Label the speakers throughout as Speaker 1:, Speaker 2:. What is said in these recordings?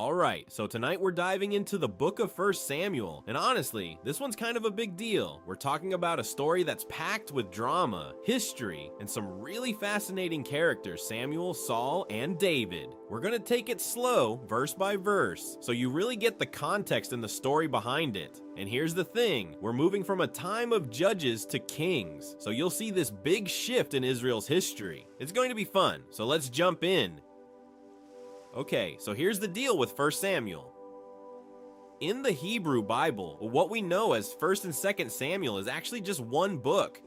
Speaker 1: Alright, so tonight we're diving into the book of 1 Samuel, and honestly, this one's kind of a big deal. We're talking about a story that's packed with drama, history, and some really fascinating characters, Samuel, Saul, and David. We're gonna take it slow, verse by verse, so you really get the context and the story behind it. And here's the thing, we're moving from a time of judges to kings, so you'll see this big shift in Israel's history. It's going to be fun, so let's jump in. Okay, so here's the deal with 1 Samuel. In the Hebrew Bible, what we know as 1st and 2nd Samuel is actually just one book.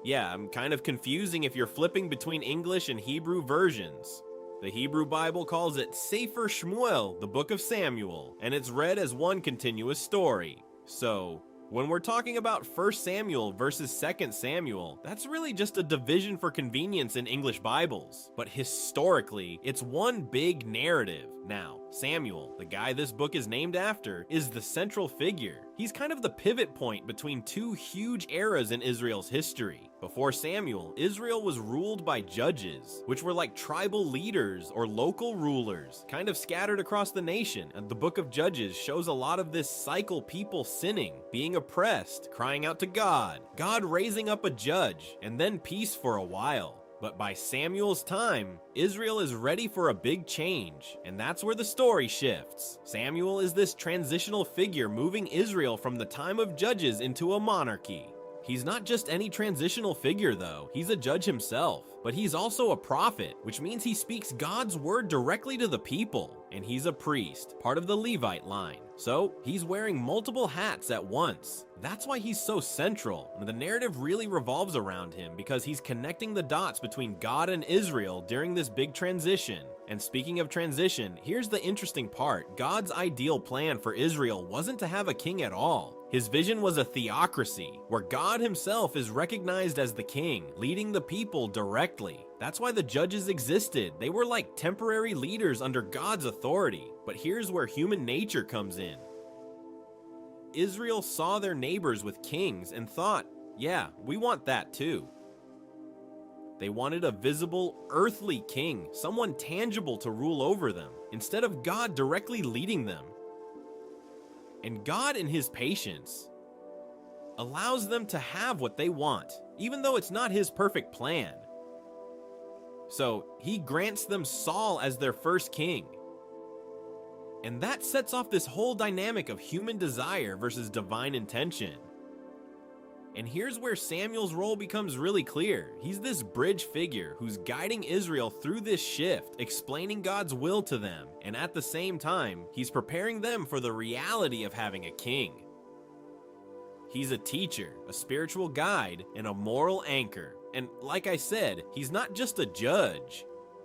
Speaker 1: Yeah, I'm kind of confusing if you're flipping between English and Hebrew versions. The Hebrew Bible calls it Sefer Shmuel, the book of Samuel, and it's read as one continuous story. So, when we're talking about 1 Samuel versus 2 Samuel, that's really just a division for convenience in English Bibles. But historically, it's one big narrative. Now, Samuel, the guy this book is named after, is the central figure. He's kind of the pivot point between two huge eras in Israel's history. Before Samuel, Israel was ruled by judges, which were like tribal leaders or local rulers, kind of scattered across the nation. And the book of Judges shows a lot of this cycle: people sinning, being oppressed, crying out to God, God raising up a judge, and then peace for a while. But by Samuel's time, Israel is ready for a big change, and that's where the story shifts. Samuel is this transitional figure moving Israel from the time of judges into a monarchy. He's not just any transitional figure though, he's a judge himself, but he's also a prophet, which means he speaks God's word directly to the people, and he's a priest, part of the Levite line. So he's wearing multiple hats at once. That's why he's so central, and the narrative really revolves around him because he's connecting the dots between God and Israel during this big transition. And speaking of transition, here's the interesting part. God's ideal plan for Israel wasn't to have a king at all. His vision was a theocracy, where God himself is recognized as the king, leading the people directly. That's why the judges existed. They were like temporary leaders under God's authority. But here's where human nature comes in. Israel saw their neighbors with kings and thought, yeah, we want that too. They wanted a visible, earthly king, someone tangible to rule over them, instead of God directly leading them. And God, in his patience, allows them to have what they want, even though it's not his perfect plan. So he grants them Saul as their first king. And that sets off this whole dynamic of human desire versus divine intention. And here's where Samuel's role becomes really clear. He's this bridge figure who's guiding Israel through this shift, explaining God's will to them, and at the same time, he's preparing them for the reality of having a king. He's a teacher, a spiritual guide, and a moral anchor. And like I said, he's not just a judge.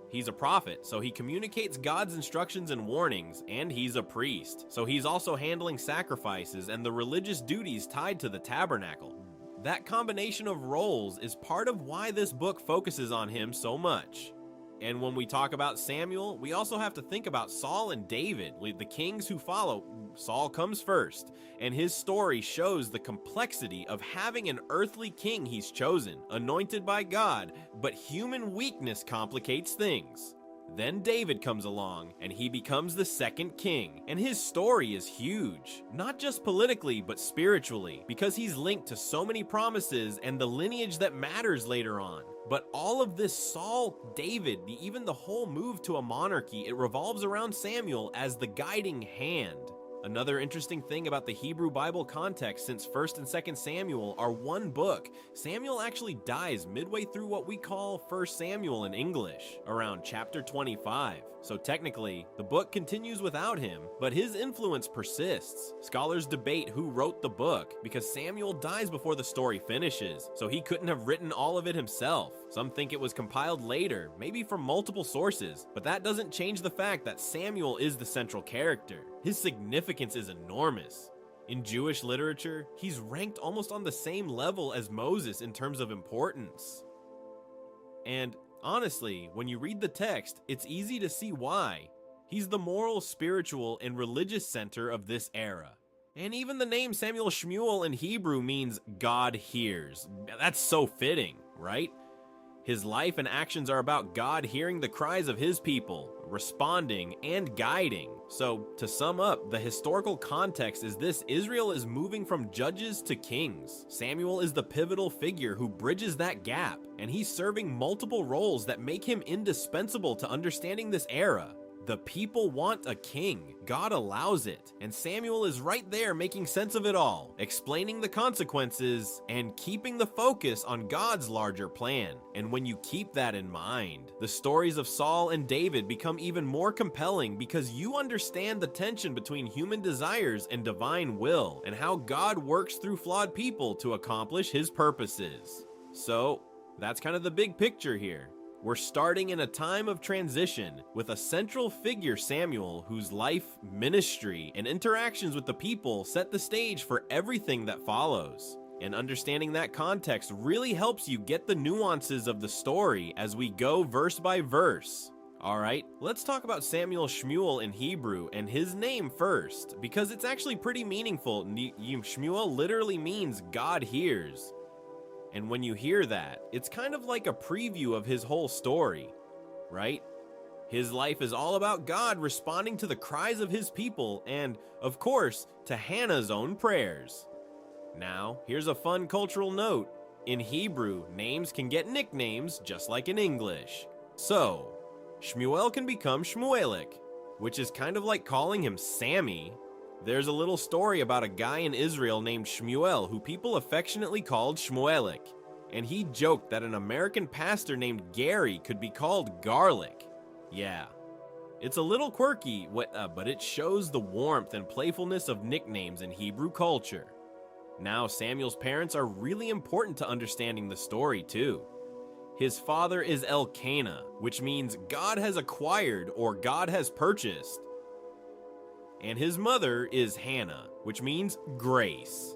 Speaker 1: He's a prophet, so he communicates God's instructions and warnings, and he's a priest, so he's also handling sacrifices and the religious duties tied to the tabernacle. That combination of roles is part of why this book focuses on him so much. And when we talk about Samuel, we also have to think about Saul and David, the kings who follow. Saul comes first, and his story shows the complexity of having an earthly king he's chosen, anointed by God, but human weakness complicates things. Then David comes along, and he becomes the second king, and his story is huge, not just politically, but spiritually, because he's linked to so many promises and the lineage that matters later on. But all of this Saul, David, even the whole move to a monarchy, it revolves around Samuel as the guiding hand. Another interesting thing about the Hebrew Bible context, since 1st and 2nd Samuel are one book, Samuel actually dies midway through what we call 1 Samuel in English, around chapter 25. So technically, the book continues without him, but his influence persists. Scholars debate who wrote the book, because Samuel dies before the story finishes, so he couldn't have written all of it himself. Some think it was compiled later, maybe from multiple sources, but that doesn't change the fact that Samuel is the central character. His significance is enormous. In Jewish literature, he's ranked almost on the same level as Moses in terms of importance. And honestly, when you read the text, it's easy to see why. He's the moral, spiritual, and religious center of this era. And even the name Samuel Shmuel in Hebrew means God hears. That's so fitting, right? His life and actions are about God hearing the cries of his people, responding, and guiding. So, to sum up, the historical context is this: Israel is moving from judges to kings. Samuel is the pivotal figure who bridges that gap, and he's serving multiple roles that make him indispensable to understanding this era. The people want a king. God allows it. And Samuel is right there making sense of it all, explaining the consequences, and keeping the focus on God's larger plan. And when you keep that in mind, the stories of Saul and David become even more compelling because you understand the tension between human desires and divine will, and how God works through flawed people to accomplish his purposes. So, that's kind of the big picture here. We're starting in a time of transition with a central figure, Samuel, whose life, ministry, and interactions with the people set the stage for everything that follows. And understanding that context really helps you get the nuances of the story as we go verse by verse. Alright, let's talk about Samuel Shmuel in Hebrew and his name first, because it's actually pretty meaningful. Shmuel literally means God hears. And when you hear that, it's kind of like a preview of his whole story, right? His life is all about God responding to the cries of his people and, of course, to Hannah's own prayers. Now, here's a fun cultural note. In Hebrew, names can get nicknames just like in English. So, Shmuel can become Shmuelik, which is kind of like calling him Sammy. There's a little story about a guy in Israel named Shmuel who people affectionately called Shmuelik, and he joked that an American pastor named Gary could be called Garlic. Yeah, it's a little quirky, but it shows the warmth and playfulness of nicknames in Hebrew culture. Now, Samuel's parents are really important to understanding the story too. His father is Elkanah, which means God has acquired or God has purchased. And his mother is Hannah, which means grace.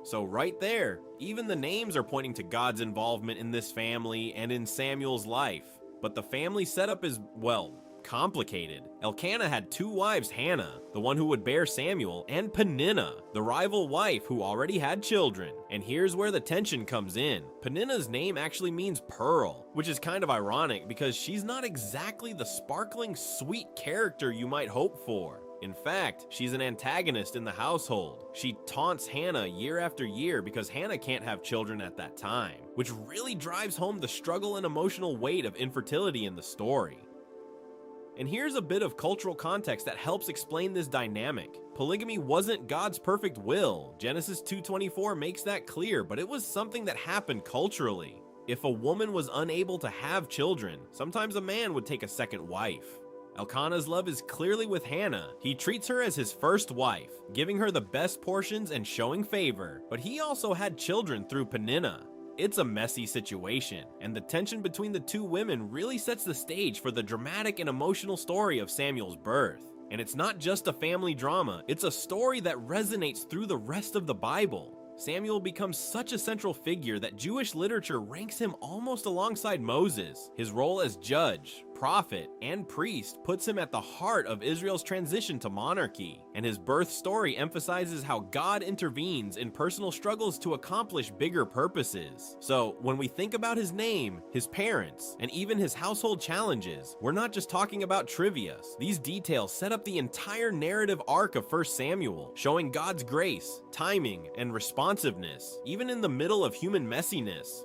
Speaker 1: So right there, even the names are pointing to God's involvement in this family and in Samuel's life. But the family setup is, well, complicated. Elkanah had two wives, Hannah, the one who would bear Samuel, and Peninnah, the rival wife who already had children. And here's where the tension comes in. Peninnah's name actually means pearl, which is kind of ironic because she's not exactly the sparkling, sweet character you might hope for. In fact, she's an antagonist in the household. She taunts Hannah year after year because Hannah can't have children at that time, which really drives home the struggle and emotional weight of infertility in the story. And here's a bit of cultural context that helps explain this dynamic. Polygamy wasn't God's perfect will. Genesis 2:24 makes that clear, but it was something that happened culturally. If a woman was unable to have children, sometimes a man would take a second wife. Elkanah's love is clearly with Hannah. He treats her as his first wife, giving her the best portions and showing favor, but he also had children through Peninnah. It's a messy situation, and the tension between the two women really sets the stage for the dramatic and emotional story of Samuel's birth. And it's not just a family drama, it's a story that resonates through the rest of the Bible. Samuel becomes such a central figure that Jewish literature ranks him almost alongside Moses. His role as judge, prophet, and priest puts him at the heart of Israel's transition to monarchy, and his birth story emphasizes how God intervenes in personal struggles to accomplish bigger purposes. So, when we think about his name, his parents, and even his household challenges, we're not just talking about trivia. These details set up the entire narrative arc of 1 Samuel, showing God's grace, timing, and responsiveness, even in the middle of human messiness.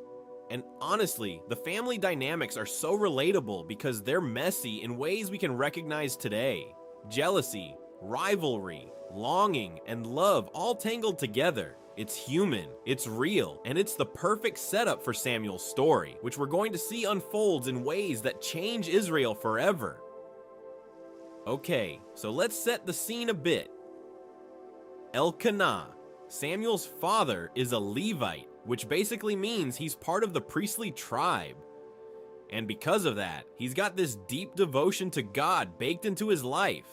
Speaker 1: And honestly, the family dynamics are so relatable because they're messy in ways we can recognize today. Jealousy, rivalry, longing, and love all tangled together. It's human, it's real, and it's the perfect setup for Samuel's story, which we're going to see unfolds in ways that change Israel forever. Okay, so let's set the scene a bit. Elkanah, Samuel's father, is a Levite, which basically means he's part of the priestly tribe. And because of that, he's got this deep devotion to God baked into his life.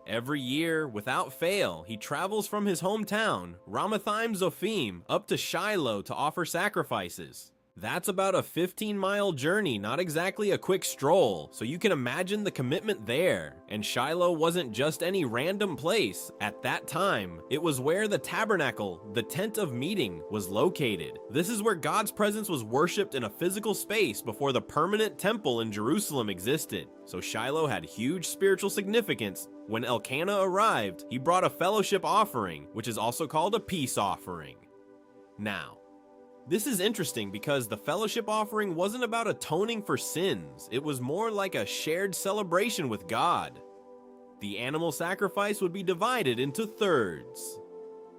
Speaker 1: Every year, without fail, he travels from his hometown, Ramathaim Zophim, up to Shiloh to offer sacrifices. That's about a 15-mile journey, not exactly a quick stroll, so you can imagine the commitment there. And Shiloh wasn't just any random place. At that time, it was where the tabernacle, the tent of meeting, was located. This is where God's presence was worshipped in a physical space before the permanent temple in Jerusalem existed. So Shiloh had huge spiritual significance. When Elkanah arrived, he brought a fellowship offering, which is also called a peace offering. Now, this is interesting because the fellowship offering wasn't about atoning for sins. It was more like a shared celebration with God. The animal sacrifice would be divided into thirds.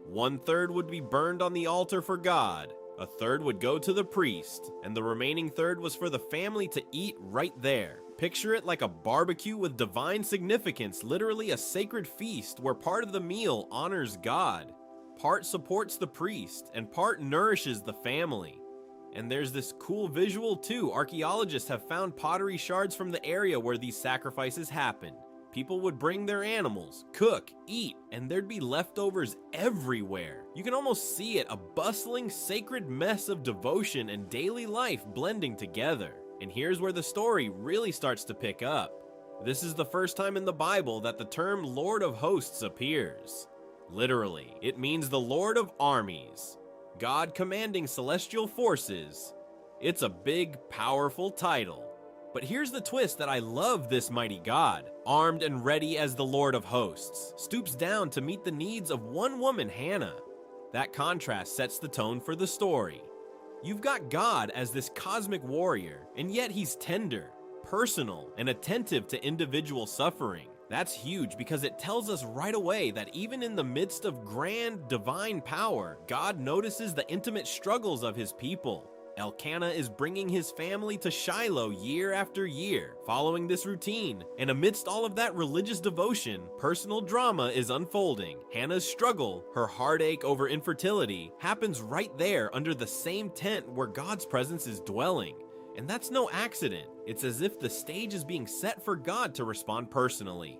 Speaker 1: 1/3 would be burned on the altar for God, a third would go to the priest, and the remaining third was for the family to eat right there. Picture it like a barbecue with divine significance, literally a sacred feast where part of the meal honors God, part supports the priest, and part nourishes the family. And there's this cool visual too. Archaeologists have found pottery shards from the area where these sacrifices happened. People would bring their animals, cook, eat, and there'd be leftovers everywhere. You can almost see it, a bustling, sacred mess of devotion and daily life blending together. And here's where the story really starts to pick up. This is the first time in the Bible that the term Lord of Hosts appears. Literally, it means the Lord of Armies, God commanding celestial forces. It's a big, powerful title. But here's the twist that I love this mighty God, armed and ready as the Lord of Hosts, stoops down to meet the needs of one woman, Hannah. That contrast sets the tone for the story. You've got God as this cosmic warrior, and yet he's tender, personal, and attentive to individual suffering. That's huge because it tells us right away that even in the midst of grand divine power, God notices the intimate struggles of his people. Elkanah is bringing his family to Shiloh year after year, following this routine, and amidst all of that religious devotion, personal drama is unfolding. Hannah's struggle, her heartache over infertility, happens right there under the same tent where God's presence is dwelling. And that's no accident. It's as if the stage is being set for God to respond personally.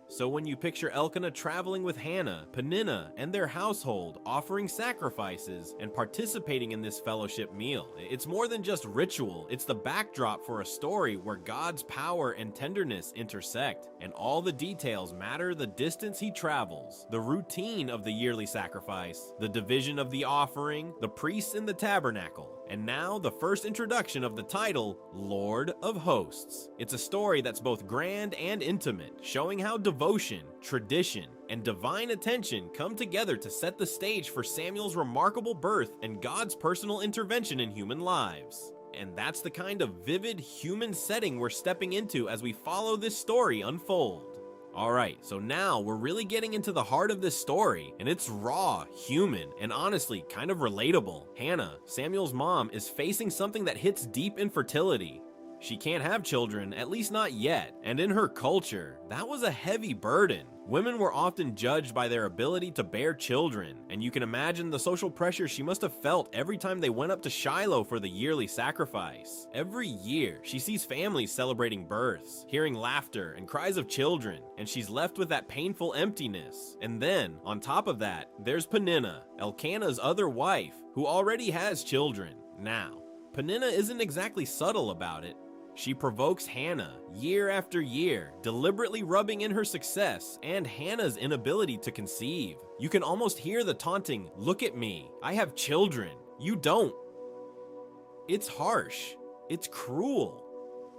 Speaker 1: So when you picture Elkanah traveling with Hannah, Peninnah, and their household, offering sacrifices and participating in this fellowship meal, it's more than just ritual. It's the backdrop for a story where God's power and tenderness intersect, and all the details matter: the distance he travels, the routine of the yearly sacrifice, the division of the offering, the priests in the tabernacle, and now the first introduction of the title, Lord of Hosts. It's a story that's both grand and intimate, showing how devotion, tradition, and divine attention come together to set the stage for Samuel's remarkable birth and God's personal intervention in human lives. And that's the kind of vivid human setting we're stepping into as we follow this story unfold. Alright, so now we're really getting into the heart of this story, and it's raw, human, and honestly kind of relatable. Hannah, Samuel's mom, is facing something that hits deep in fertility. She can't have children, at least not yet, and in her culture, that was a heavy burden. Women were often judged by their ability to bear children, and you can imagine the social pressure she must have felt every time they went up to Shiloh for the yearly sacrifice. Every year, she sees families celebrating births, hearing laughter and cries of children, and she's left with that painful emptiness. And then, on top of that, there's Peninnah, Elkanah's other wife, who already has children. Now, Peninnah isn't exactly subtle about it. She provokes Hannah year after year, deliberately rubbing in her success and Hannah's inability to conceive. You can almost hear the taunting, "Look at me, I have children, you don't." It's harsh, it's cruel,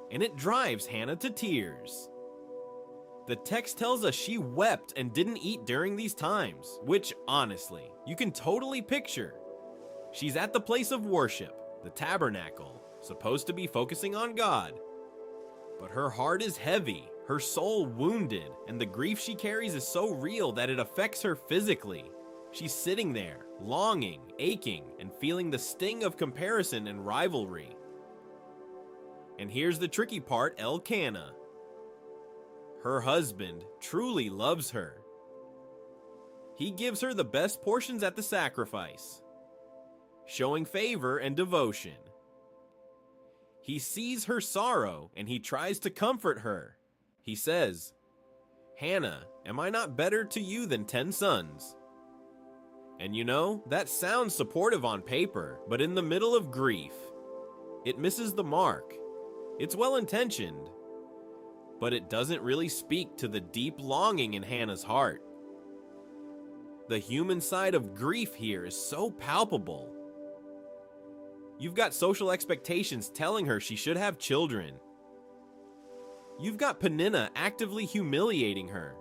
Speaker 1: and it drives Hannah to tears. The text tells us she wept and didn't eat during these times, which honestly, you can totally picture. She's at the place of worship, the tabernacle, supposed to be focusing on God. But her heart is heavy, her soul wounded, and the grief she carries is so real that it affects her physically. She's sitting there, longing, aching, and feeling the sting of comparison and rivalry. And here's the tricky part: Elkanah. Her husband truly loves her. He gives her the best portions at the sacrifice, showing favor and devotion. He sees her sorrow and he tries to comfort her. He says, "Hannah, am I not better to you than 10 sons?" And you know, that sounds supportive on paper, but in the middle of grief, it misses the mark. It's well-intentioned, but it doesn't really speak to the deep longing in Hannah's heart. The human side of grief here is so palpable. You've got social expectations telling her she should have children. You've got Peninnah actively humiliating her.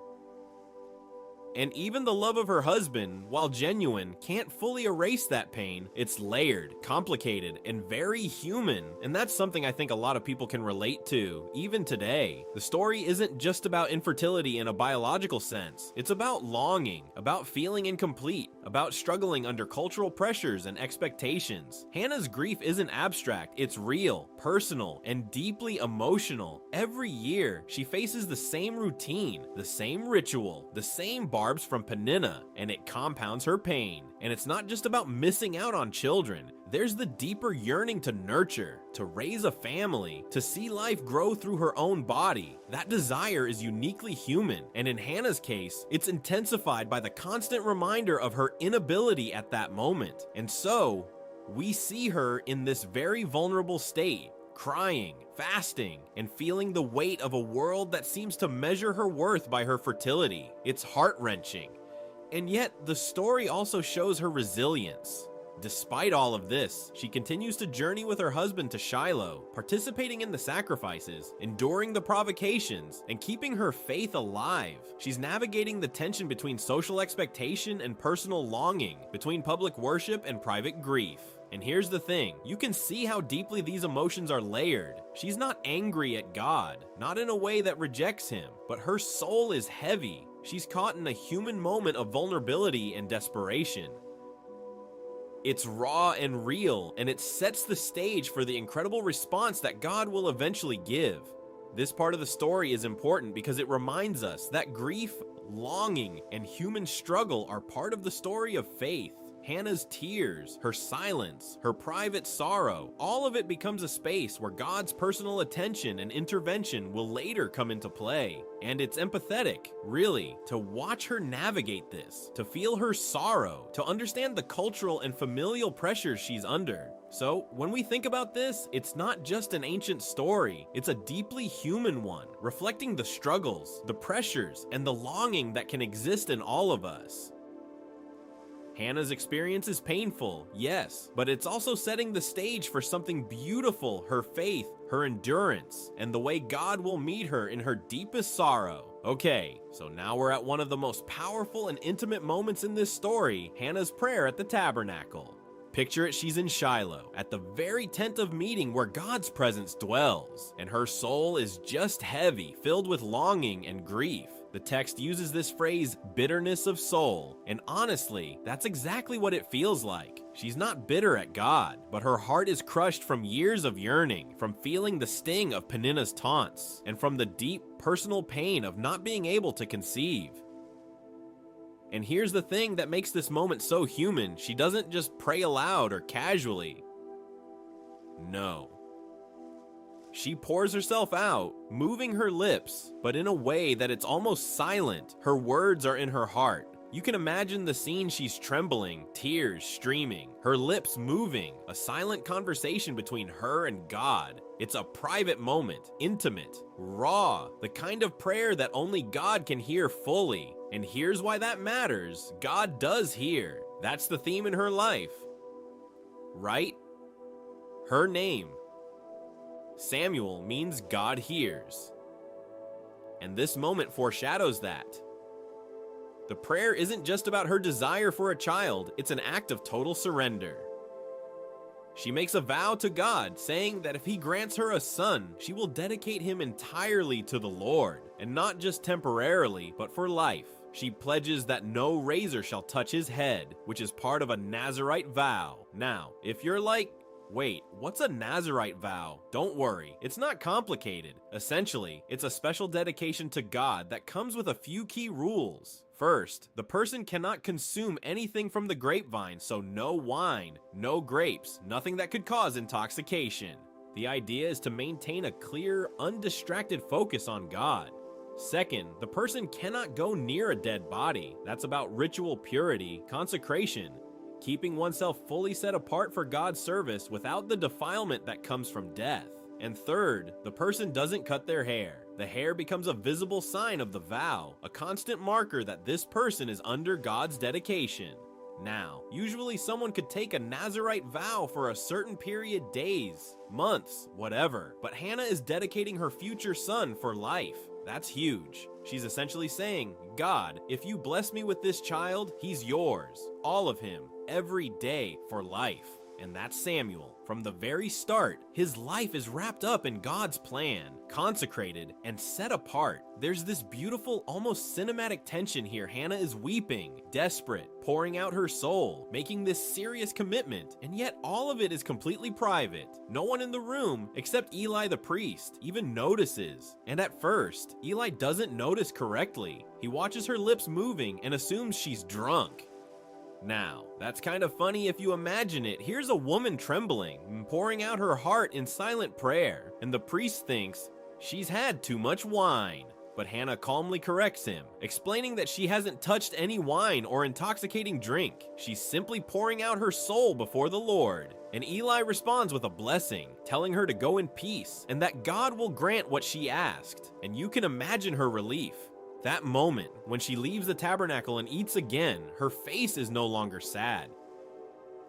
Speaker 1: And even the love of her husband, while genuine, can't fully erase that pain. It's layered, complicated, and very human. And that's something I think a lot of people can relate to, even today. The story isn't just about infertility in a biological sense. It's about longing, about feeling incomplete, about struggling under cultural pressures and expectations. Hannah's grief isn't abstract, it's real, personal, and deeply emotional. Every year, she faces the same routine, the same ritual, the same barbs from Peninnah, and it compounds her pain. And it's not just about missing out on children. There's the deeper yearning to nurture, to raise a family, to see life grow through her own body. That desire is uniquely human, and in Hannah's case, it's intensified by the constant reminder of her inability at that moment. And so, we see her in this very vulnerable state, crying, fasting, and feeling the weight of a world that seems to measure her worth by her fertility. It's heart-wrenching. And yet, the story also shows her resilience. Despite all of this, she continues to journey with her husband to Shiloh, participating in the sacrifices, enduring the provocations, and keeping her faith alive. She's navigating the tension between social expectation and personal longing, between public worship and private grief. And here's the thing, you can see how deeply these emotions are layered. She's not angry at God, not in a way that rejects him, but her soul is heavy. She's caught in a human moment of vulnerability and desperation. It's raw and real, and it sets the stage for the incredible response that God will eventually give. This part of the story is important because it reminds us that grief, longing, and human struggle are part of the story of faith. Hannah's tears, her silence, her private sorrow, all of it becomes a space where God's personal attention and intervention will later come into play. And it's empathetic, really, to watch her navigate this, to feel her sorrow, to understand the cultural and familial pressures she's under. So, when we think about this, it's not just an ancient story, it's a deeply human one, reflecting the struggles, the pressures, and the longing that can exist in all of us. Hannah's experience is painful, yes, but it's also setting the stage for something beautiful, her faith, her endurance, and the way God will meet her in her deepest sorrow. Okay, so now we're at one of the most powerful and intimate moments in this story, Hannah's prayer at the tabernacle. Picture it, she's in Shiloh, at the very tent of meeting where God's presence dwells, and her soul is just heavy, filled with longing and grief. The text uses this phrase, bitterness of soul, and honestly, that's exactly what it feels like. She's not bitter at God, but her heart is crushed from years of yearning, from feeling the sting of Peninnah's taunts, and from the deep personal pain of not being able to conceive. And here's the thing that makes this moment so human, she doesn't just pray aloud or casually. No. She pours herself out, moving her lips, but in a way that it's almost silent. Her words are in her heart. You can imagine the scene. She's trembling, tears streaming, her lips moving, a silent conversation between her and God. It's a private moment, intimate, raw, the kind of prayer that only God can hear fully. And here's why that matters. God does hear. That's the theme in her life. Right? Her name, Samuel, means God hears. And this moment foreshadows that. The prayer isn't just about her desire for a child, it's an act of total surrender. She makes a vow to God, saying that if he grants her a son, she will dedicate him entirely to the Lord, and not just temporarily, but for life. She pledges that no razor shall touch his head, which is part of a Nazirite vow. Now, if you're like, wait, what's a Nazirite vow? Don't worry, it's not complicated. Essentially, it's a special dedication to God that comes with a few key rules. First, the person cannot consume anything from the grapevine, so no wine, no grapes, nothing that could cause intoxication. The idea is to maintain a clear, undistracted focus on God. Second, the person cannot go near a dead body. That's about ritual purity, consecration, keeping oneself fully set apart for God's service without the defilement that comes from death. And third, the person doesn't cut their hair. The hair becomes a visible sign of the vow, a constant marker that this person is under God's dedication. Now, usually someone could take a Nazirite vow for a certain period, days, months, whatever, but Hannah is dedicating her future son for life. That's huge. She's essentially saying, God, if you bless me with this child, he's yours, all of him, every day for life. And that's Samuel. From the very start, his life is wrapped up in God's plan, consecrated and set apart. There's this beautiful, almost cinematic tension here. Hannah is weeping, desperate, pouring out her soul, making this serious commitment, and yet all of it is completely private. No one in the room, except Eli the priest, even notices. And at first, Eli doesn't notice correctly. He watches her lips moving and assumes she's drunk. Now, that's kind of funny if you imagine it. Here's a woman trembling, pouring out her heart in silent prayer, and the priest thinks she's had too much wine. But Hannah calmly corrects him, explaining that she hasn't touched any wine or intoxicating drink. She's simply pouring out her soul before the Lord. And Eli responds with a blessing, telling her to go in peace, and that God will grant what she asked. And you can imagine her relief. That moment, when she leaves the tabernacle and eats again, her face is no longer sad.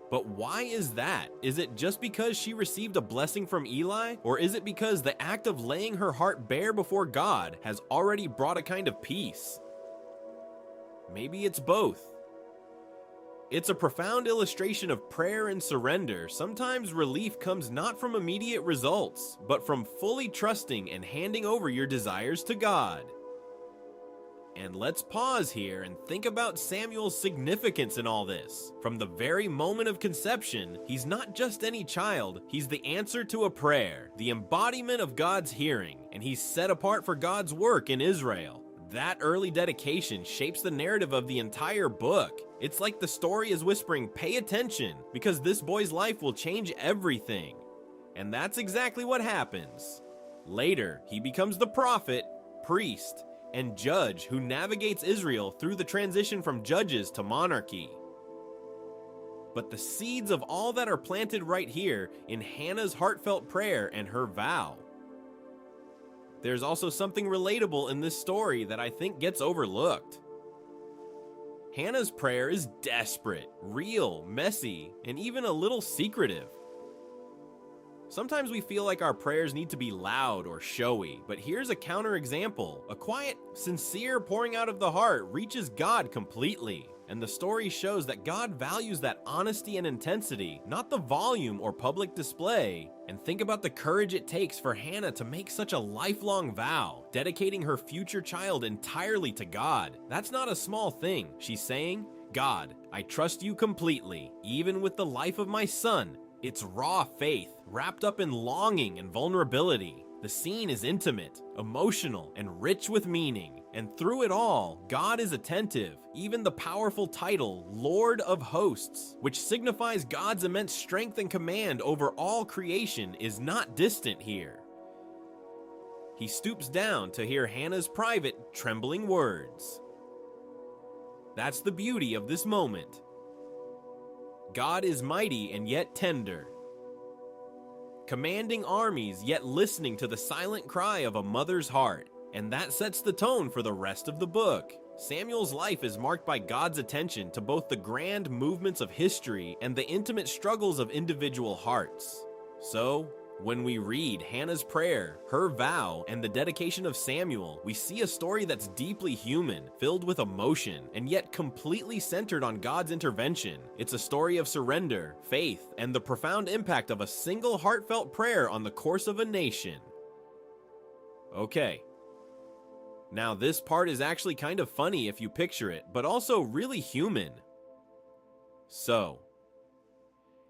Speaker 1: But why is that? Is it just because she received a blessing from Eli? Or is it because the act of laying her heart bare before God has already brought a kind of peace? Maybe it's both. It's a profound illustration of prayer and surrender. Sometimes relief comes not from immediate results, but from fully trusting and handing over your desires to God. And let's pause here and think about Samuel's significance in all this. From the very moment of conception, he's not just any child, he's the answer to a prayer, the embodiment of God's hearing, and he's set apart for God's work in Israel. That early dedication shapes the narrative of the entire book. It's like the story is whispering, pay attention, because this boy's life will change everything. And that's exactly what happens. Later, he becomes the prophet, priest, and judge who navigates Israel through the transition from judges to monarchy. But the seeds of all that are planted right here in Hannah's heartfelt prayer and her vow. There's also something relatable in this story that I think gets overlooked. Hannah's prayer is desperate, real, messy, and even a little secretive. Sometimes we feel like our prayers need to be loud or showy, but here's a counterexample. A quiet, sincere pouring out of the heart reaches God completely. And the story shows that God values that honesty and intensity, not the volume or public display. And think about the courage it takes for Hannah to make such a lifelong vow, dedicating her future child entirely to God. That's not a small thing. She's saying, God, I trust you completely, even with the life of my son. It's raw faith, wrapped up in longing and vulnerability. The scene is intimate, emotional, and rich with meaning. And through it all, God is attentive. Even the powerful title, Lord of Hosts, which signifies God's immense strength and command over all creation, is not distant here. He stoops down to hear Hannah's private, trembling words. That's the beauty of this moment. God is mighty and yet tender, commanding armies yet listening to the silent cry of a mother's heart. And that sets the tone for the rest of the book. Samuel's life is marked by God's attention to both the grand movements of history and the intimate struggles of individual hearts. So, when we read Hannah's prayer, her vow, and the dedication of Samuel, we see a story that's deeply human, filled with emotion, and yet completely centered on God's intervention. It's a story of surrender, faith, and the profound impact of a single heartfelt prayer on the course of a nation. Okay. Now this part is actually kind of funny if you picture it, but also really human. So,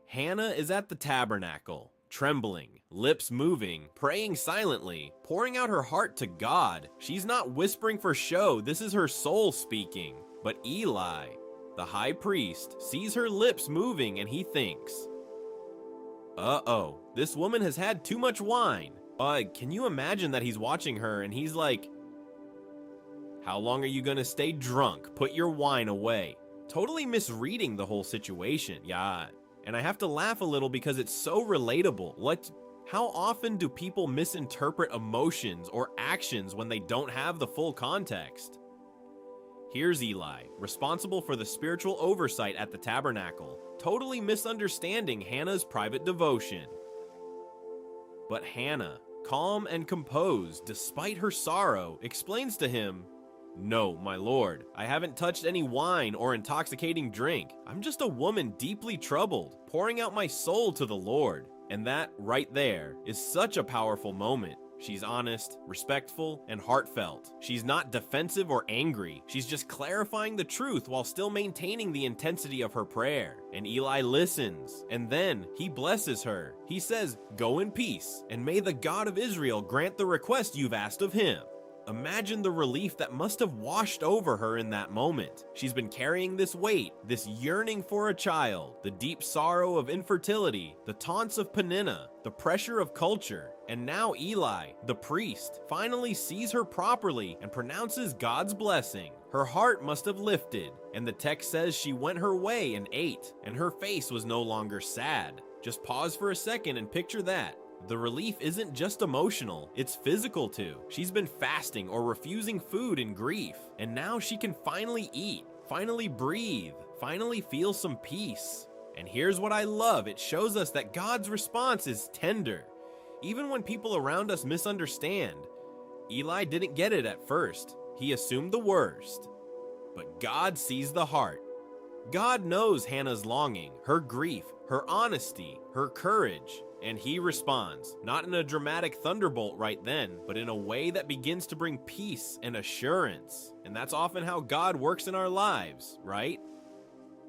Speaker 1: Hannah is at the tabernacle, trembling, lips moving, praying silently, pouring out her heart to God. She's not whispering for show, this is her soul speaking. But Eli, the high priest, sees her lips moving and he thinks, uh-oh, this woman has had too much wine. Can you imagine that he's watching her and he's like, How long are you gonna stay drunk? Put your wine away. Totally misreading the whole situation, yeah. And I have to laugh a little because it's so relatable. How often do people misinterpret emotions or actions when they don't have the full context? Here's Eli, responsible for the spiritual oversight at the tabernacle, totally misunderstanding Hannah's private devotion. But Hannah, calm and composed despite her sorrow, explains to him, "No, my lord, I haven't touched any wine or intoxicating drink. I'm just a woman deeply troubled, pouring out my soul to the Lord." And that, right there, is such a powerful moment. She's honest, respectful, and heartfelt. She's not defensive or angry. She's just clarifying the truth while still maintaining the intensity of her prayer. And Eli listens, and then he blesses her. He says, "Go in peace, and may the God of Israel grant the request you've asked of him." Imagine the relief that must have washed over her in that moment. She's been carrying this weight, this yearning for a child, the deep sorrow of infertility, the taunts of peninnah, the pressure of culture, and now Eli, the priest, finally sees her properly and pronounces God's blessing. Her heart must have lifted, and the text says she went her way and ate, and her face was no longer sad. Just pause for a second and picture that. The relief isn't just emotional, it's physical too. She's been fasting or refusing food in grief, and now she can finally eat, finally breathe, finally feel some peace. And here's what I love, it shows us that God's response is tender. Even when people around us misunderstand. Eli didn't get it at first, he assumed the worst. But God sees the heart. God knows Hannah's longing, her grief, her honesty, her courage. And he responds, not in a dramatic thunderbolt right then, but in a way that begins to bring peace and assurance. And that's often how God works in our lives, right?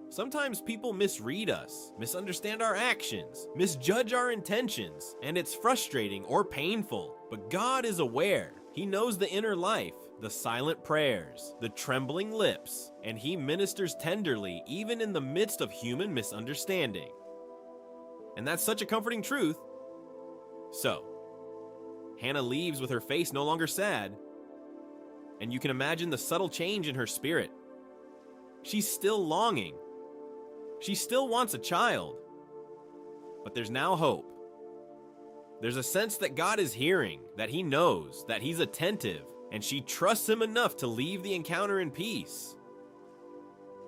Speaker 1: Sometimes people misread us, misunderstand our actions, misjudge our intentions, and it's frustrating or painful. But God is aware. He knows the inner life, the silent prayers, the trembling lips, and he ministers tenderly even in the midst of human misunderstanding. And that's such a comforting truth. So, Hannah leaves with her face no longer sad, and you can imagine the subtle change in her spirit. She's still longing. She still wants a child. But there's now hope. There's a sense that God is hearing, that he knows, that he's attentive, and she trusts him enough to leave the encounter in peace.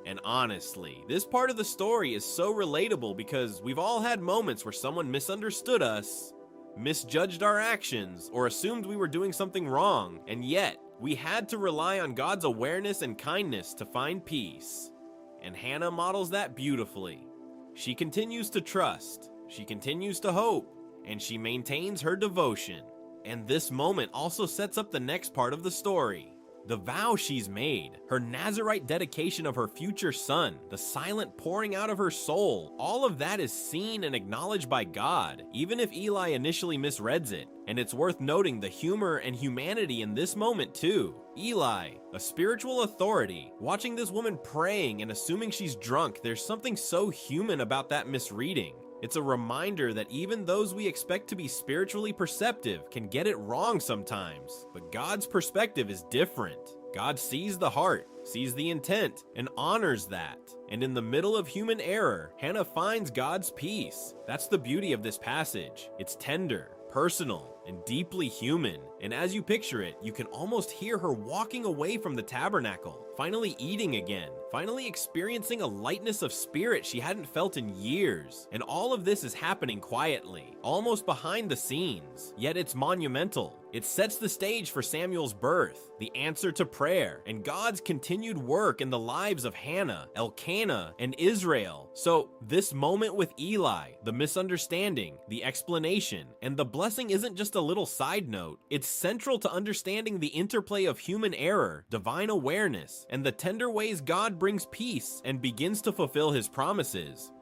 Speaker 1: And honestly, this part of the story is so relatable because we've all had moments where someone misunderstood us, misjudged our actions, or assumed we were doing something wrong, and yet we had to rely on God's awareness and kindness to find peace. And Hannah models that beautifully. She continues to trust, she continues to hope, and she maintains her devotion. And this moment also sets up the next part of the story. The vow she's made, her Nazirite dedication of her future son, the silent pouring out of her soul, all of that is seen and acknowledged by God, even if Eli initially misreads it. And it's worth noting the humor and humanity in this moment too. Eli, a spiritual authority, watching this woman praying and assuming she's drunk, there's something so human about that misreading. It's a reminder that even those we expect to be spiritually perceptive can get it wrong sometimes, but God's perspective is different. God sees the heart, sees the intent, and honors that. And in the middle of human error, Hannah finds God's peace. That's the beauty of this passage. It's tender, personal, and deeply human. And as you picture it, you can almost hear her walking away from the tabernacle, finally eating again, finally experiencing a lightness of spirit she hadn't felt in years. And all of this is happening quietly, almost behind the scenes, yet it's monumental. It sets the stage for Samuel's birth, the answer to prayer, and God's continued work in the lives of Hannah, Elkanah, and Israel. So this moment with Eli, the misunderstanding, the explanation, and the blessing isn't just a little side note. It's central to understanding the interplay of human error, divine awareness, and the tender ways God brings peace and begins to fulfill his promises.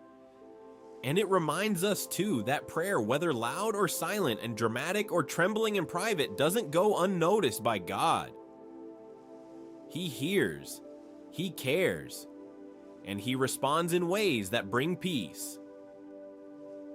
Speaker 1: And it reminds us too that prayer, whether loud or silent and dramatic or trembling in private, doesn't go unnoticed by God. He hears, he cares, and he responds in ways that bring peace.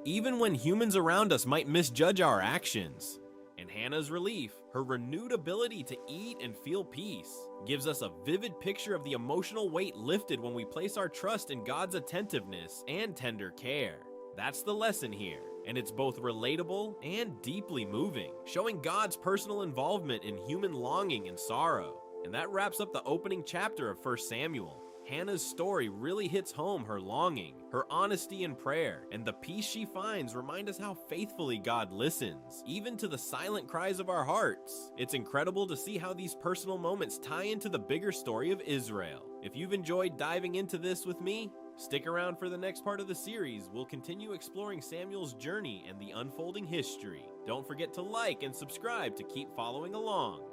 Speaker 1: Even when humans around us might misjudge our actions. And Hannah's relief, her renewed ability to eat and feel peace, gives us a vivid picture of the emotional weight lifted when we place our trust in God's attentiveness and tender care. That's the lesson here, and it's both relatable and deeply moving, showing God's personal involvement in human longing and sorrow. And that wraps up the opening chapter of 1 Samuel. Hannah's story really hits home her longing, her honesty in prayer, and the peace she finds remind us how faithfully God listens, even to the silent cries of our hearts. It's incredible to see how these personal moments tie into the bigger story of Israel. If you've enjoyed diving into this with me, stick around for the next part of the series. We'll continue exploring Samuel's journey and the unfolding history. Don't forget to like and subscribe to keep following along.